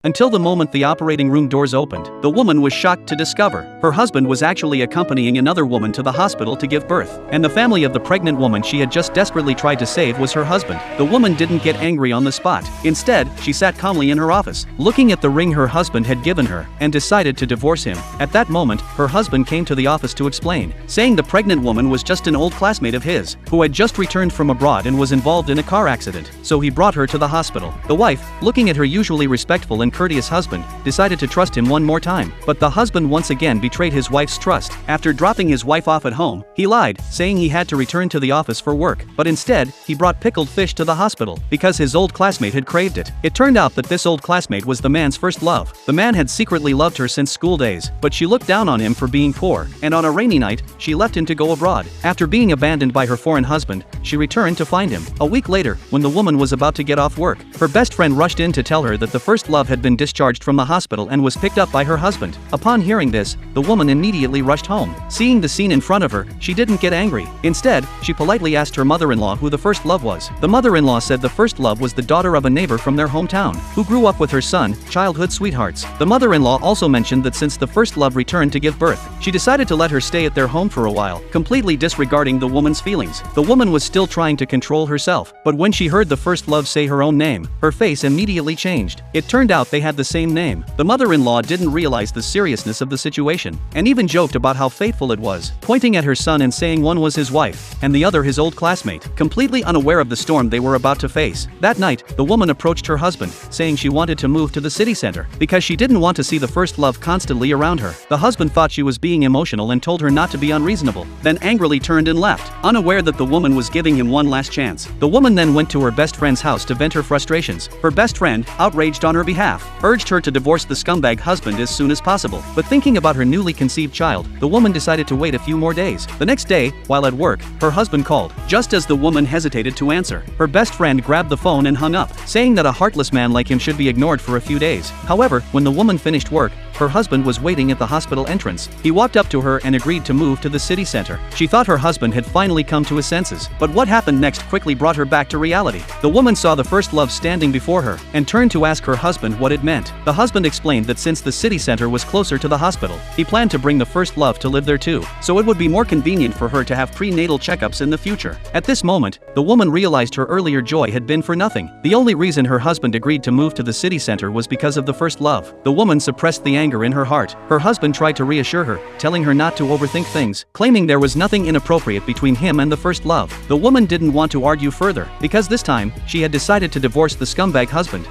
Until the moment the operating room doors opened, the woman was shocked to discover her husband was actually accompanying another woman to the hospital to give birth, and the family of the pregnant woman she had just desperately tried to save was her husband. The woman didn't get angry on the spot. Instead, she sat calmly in her office, looking at the ring her husband had given her, and decided to divorce him. At that moment, her husband came to the office to explain, saying the pregnant woman was just an old classmate of his, who had just returned from abroad and was involved in a car accident, so he brought her to the hospital. The wife, looking at her usually respectful and courteous husband, decided to trust him one more time. But the husband once again betrayed his wife's trust. After dropping his wife off at home, he lied, saying he had to return to the office for work, but instead, he brought pickled fish to the hospital, because his old classmate had craved it. It turned out that this old classmate was the man's first love. The man had secretly loved her since school days, but she looked down on him for being poor, and on a rainy night, she left him to go abroad. After being abandoned by her foreign husband, she returned to find him. A week later, when the woman was about to get off work, her best friend rushed in to tell her that the first love had been discharged from the hospital and was picked up by her husband. Upon hearing this, the woman immediately rushed home. Seeing the scene in front of her, she didn't get angry. Instead, she politely asked her mother-in-law who the first love was. The mother-in-law said the first love was the daughter of a neighbor from their hometown, who grew up with her son, childhood sweethearts. The mother-in-law also mentioned that since the first love returned to give birth, she decided to let her stay at their home for a while, completely disregarding the woman's feelings. The woman was still trying to control herself, but when she heard the first love say her own name, her face immediately changed. It turned out they had the same name. The mother-in-law didn't realize the seriousness of the situation, and even joked about how faithful it was, pointing at her son and saying one was his wife, and the other his old classmate, completely unaware of the storm they were about to face. That night, the woman approached her husband, saying she wanted to move to the city center, because she didn't want to see the first love constantly around her. The husband thought she was being emotional and told her not to be unreasonable, then angrily turned and left, unaware that the woman was giving him one last chance. The woman then went to her best friend's house to vent her frustrations. Her best friend, outraged on her behalf, urged her to divorce the scumbag husband as soon as possible. But thinking about her newly conceived child, the woman decided to wait a few more days. The next day, while at work, her husband called. Just as the woman hesitated to answer, her best friend grabbed the phone and hung up, saying that a heartless man like him should be ignored for a few days. However, when the woman finished work, her husband was waiting at the hospital entrance. He walked up to her and agreed to move to the city center. She thought her husband had finally come to his senses, but what happened next quickly brought her back to reality. The woman saw the first love standing before her, and turned to ask her husband what it meant. The husband explained that since the city center was closer to the hospital, he planned to bring the first love to live there too, so it would be more convenient for her to have prenatal checkups in the future. At this moment, the woman realized her earlier joy had been for nothing. The only reason her husband agreed to move to the city center was because of the first love. The woman suppressed the anger in her heart. Her husband tried to reassure her, telling her not to overthink things, claiming there was nothing inappropriate between him and the first love. The woman didn't want to argue further, because this time, she had decided to divorce the scumbag husband.